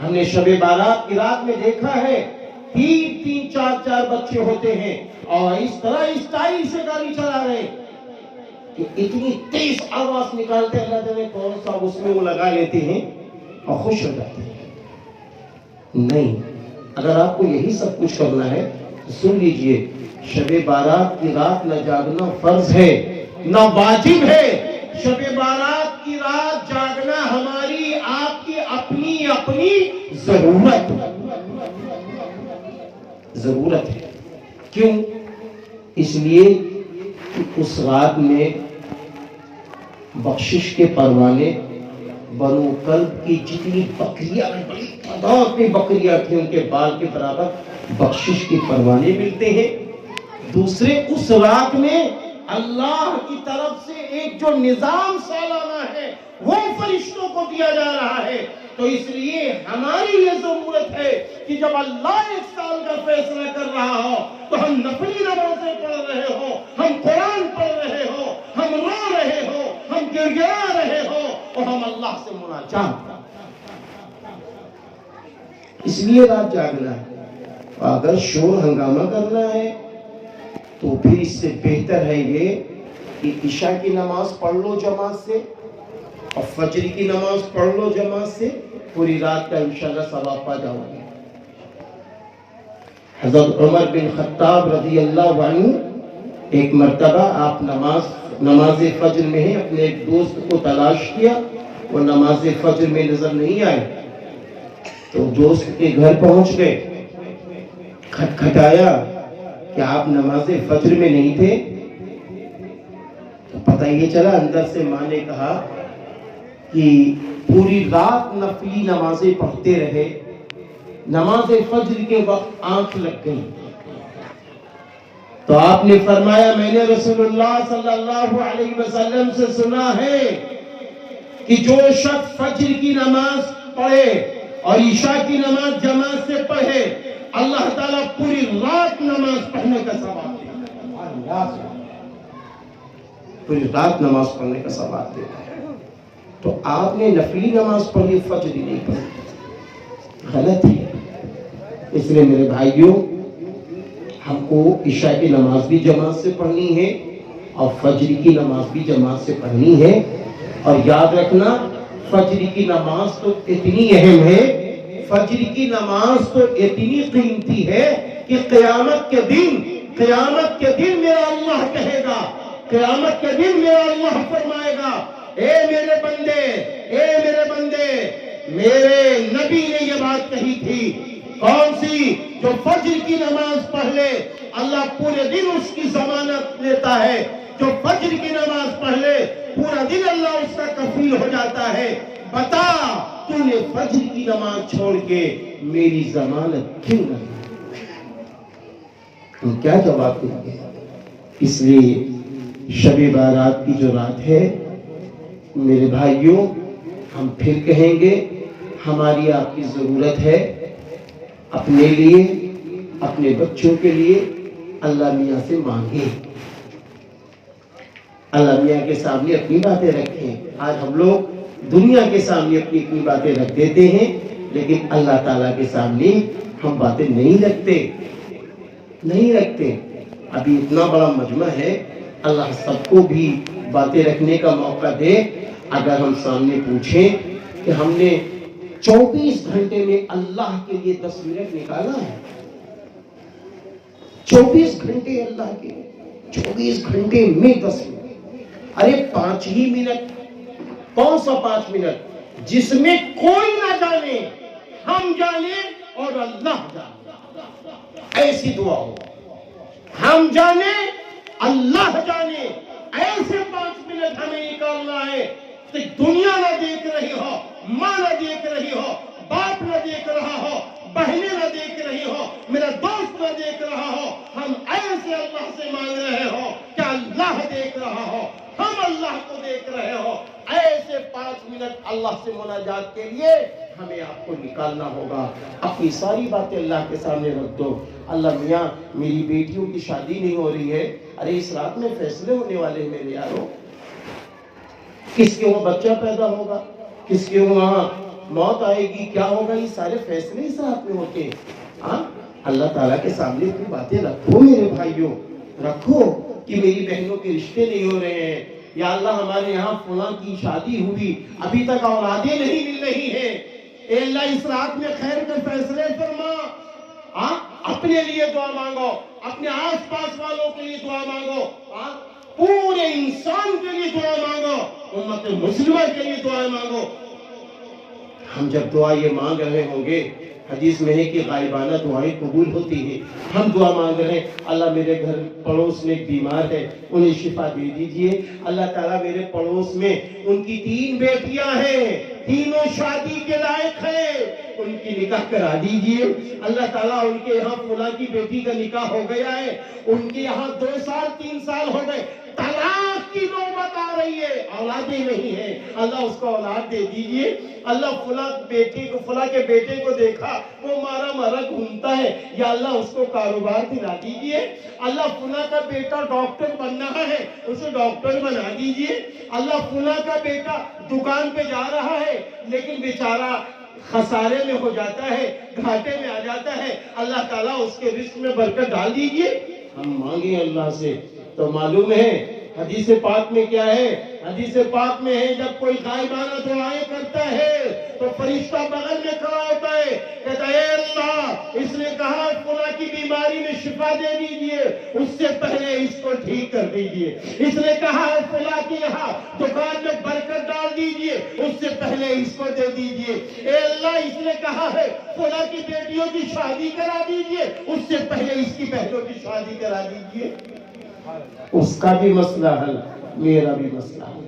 ہم نے شب بارات کی رات میں دیکھا ہے 3-3 4-4 بچے ہوتے ہیں اور اس طرح اسٹائل سے گاڑی چلا رہے کہ اتنی تیز آواز نکالتے اللہ جانے کون سا اس میں وہ لگا لیتے ہیں اور خوش ہو جاتے ہیں۔ نہیں، اگر آپ کو یہی سب کچھ کرنا ہے تو سن لیجئے، شب بارات کی رات نہ جاگنا فرض ہے نہ واجب ہے۔ شب بارات کی رات جاگنا ہماری آپ کی اپنی ضرورت ہے۔ کیوں؟ اس لیے کہ اس رات میں بخشش کے پروانے بنو کلب کی جتنی بکریاں، بڑی تعداد میں بکریاں تھیں، ان کے بال کے برابر بخشش کے پروانے ملتے ہیں۔ دوسرے، اس رات میں اللہ کی طرف سے ایک جو نظام سالانہ ہے وہ فرشتوں کو دیا جا رہا ہے۔ تو اس لیے ہماری یہ ضرورت ہے کہ جب اللہ ایک سال کا فیصلہ کر رہا ہو تو ہم نفلی نمازیں پڑھ رہے ہو، ہم قرآن پڑھ رہے ہو، ہم رو رہے ہو، ہم گڑگڑا رہے ہو اور ہم اللہ سے مناجات۔ اس لیے رات جاگنا ہے۔ اگر شور ہنگامہ کرنا ہے تو پھر اس سے بہتر ہے یہ کہ عشاء کی نماز پڑھ لو جماعت سے اور فجر کی نماز پڑھ لو جماعت سے، پوری رات کا انشاءاللہ ثواب پا جاؤ گے۔ حضرت عمر بن خطاب رضی اللہ عنہ ایک مرتبہ آپ نماز فجر میں ہیں، اپنے ایک دوست کو تلاش کیا، وہ نماز فجر میں نظر نہیں آئے تو دوست کے گھر پہنچ گئے، کھٹکھٹایا کہ آپ نماز فجر میں نہیں تھے؟ تو پتہ یہ چلا اندر سے ماں نے کہا کہ پوری رات نفلی نمازیں پڑھتے رہے، نماز فجر کے وقت آنکھ لگ گئی۔ تو آپ نے فرمایا میں نے رسول اللہ صلی اللہ علیہ وسلم سے سنا ہے کہ جو شخص فجر کی نماز پڑھے اور عشاء کی نماز جماعت سے پڑھے اللہ تعالیٰ پوری رات نماز پڑھنے کا ثواب دیتا ہے، پوری رات نماز پڑھنے کا ثواب دیتا ہے۔ تو آپ نے نفلی نماز پڑھی، فجر ہی نہیں پڑھی، غلط ہے۔ اس لیے میرے بھائیوں، ہم کو عشاء کی نماز بھی جماعت سے پڑھنی ہے اور فجر کی نماز بھی جماعت سے پڑھنی ہے، اور یاد رکھنا فجر کی نماز تو اتنی اہم ہے، فجر کی نماز تو اتنی قیمتی ہے کہ قیامت کے دن میرا اللہ کہے گا، قیامت کے دن میرا اللہ فرمائے گا اے میرے بندے میرے نبی نے یہ بات کہی تھی، کون سی؟ جو فجر کی نماز پڑھ لے اللہ پورے دن اس کی ضمانت لیتا ہے، جو فجر کی نماز پڑھ لے پورا دن اللہ اس کا کفیل ہو جاتا ہے۔ بتا تو نے فجر کی نماز چھوڑ کے میری ضمانت کیوں نہ لی؟ تم کیا جواب دیں گے؟ اس لیے شب بارات کی جو رات ہے میرے بھائیوں، ہم پھر کہیں گے ہماری آپ کی ضرورت ہے، اپنے لیے اپنے بچوں کے لیے اللہ میاں سے مانگیں، اللہ میاں کے سامنے اپنی باتیں رکھیں۔ آج ہم لوگ دنیا کے سامنے اپنی باتیں رکھ دیتے ہیں لیکن اللہ تعالیٰ کے سامنے ہم باتیں نہیں رکھتے۔ ابھی اتنا بڑا مجمع ہے، اللہ سب کو بھی باتیں رکھنے کا موقع دے۔ اگر ہم سامنے پوچھیں کہ ہم نے 24 گھنٹے میں اللہ کے لیے 10 منٹ نکالا ہے، 24 گھنٹے اللہ کے، 24 گھنٹے میں 10 منٹ، ارے 5 ہی منٹ، کون سا 5 منٹ جس میں کوئی نہ جانے، ہم جانے اور اللہ جانے، ایسی دعا ہو، ہم جانے اللہ جانے، ایسے 5 منٹ ہمیں نکالنا ہے کہ دنیا نہ دیکھ رہی ہو، ماں نہ دیکھ رہی ہو، باپ نہ دیکھ رہا ہو، بہنیں نہ دیکھ رہی ہو، میرا دوست نہ دیکھ رہا ہو، ہم ایسے اللہ سے مانگ رہے ہو کہ اللہ دیکھ رہا ہو، ہم اللہ کو دیکھ رہے ہو، ایسے 5 منٹ اللہ سے مناجات کے لیے ہمیں آپ کو نکالنا ہوگا۔ اپنی ساری باتیں اللہ کے سامنے رکھ دو۔ اللہ میاں میری بیٹیوں کی شادی نہیں ہو رہی ہے، ارے اس رات میں فیصلے ہونے والے ہیں میرے یاروں، کس کے وہاں بچہ پیدا ہوگا، کس کے وہاں موت آئے گی، کیا ہوگا، یہ سارے فیصلے اس رات میں ہوتے ہیں. ہاں اللہ تعالیٰ کے سامنے اپنی باتیں رکھو میرے بھائیوں، رکھو کہ میری بہنوں کے رشتے نہیں ہو رہے ہیں، یا اللہ ہمارے یہاں فلاں کی شادی ہوئی ابھی تک اولادیں نہیں مل رہی ہیں، اے اللہ اس رات میں خیر کے فیصلے فرما. ہاں اپنے لیے دعا مانگو، اپنے آس پاس والوں کے لیے دعا مانگو، پورے انسان کے لیے دعا مانگو، امت مسلمہ کے لیے دعا مانگو. ہم جب دعا یہ مانگ رہے ہوں گے، حدیث میں ہے کہ غائبانہ دعائیں قبول ہوتی ہیں. ہم دعا مانگ رہے ہیں اللہ میرے گھر پڑوس میں ایک بیمار ہے انہیں شفا دے دیجئے، اللہ تعالیٰ میرے پڑوس میں ان کی 3 بیٹیاں ہیں، تینوں شادی کے لائق ہیں، ان کی نکاح کرا دیجئے، اللہ تعالیٰ ان کے یہاں فلاں کی بیٹی کا نکاح ہو گیا ہے، ان کے یہاں 2 سال 3 سال ہو گئے، طلاق کی نوبت آ رہی ہے، اولادیں نہیں ہیں، اللہ اس کو اولاد دے دیجئے. اللہ فلاں کے بیٹے کو دیکھا وہ مارا مارا گھومتا ہے، یا اللہ اس کو کاروبار دلا دیجئے. اللہ فلاں کا بیٹا ڈاکٹر بننا ہے، اسے ڈاکٹر بنا دیجئے. اللہ فلاں کا بیٹا دکان پہ جا رہا ہے لیکن بیچارہ خسارے میں ہو جاتا ہے، گھاٹے میں آ جاتا ہے، اللہ تعالیٰ اس کے رزق میں برکت ڈال دیجئے. ہم مانگیں اللہ سے. تو معلوم ہے حدیث پاک میں کیا ہے؟ حدیث پاک میں ہے جب کوئی غائبانہ دعائیں کرتا ہے تو فرشتہ بغل میں کھڑا ہوتا ہے، کہتا ہے اے اللہ اس نے کہا فلاں کی بیماری میں شفا دے دیجئے، اس سے پہلے اس کو ٹھیک کر دیجئے. اس نے کہا فلاں کی یہاں دکان میں برکت ڈال دیجئے، اس سے پہلے اس کو دے دیجئے. اے اللہ اس نے کہا ہے فلاں کی بیٹیوں کی شادی کرا دیجئے، اس سے پہلے اس کی بہنوں کی شادی کرا دیجئے. اس کا بھی مسئلہ حل، میرا بھی مسئلہ حل.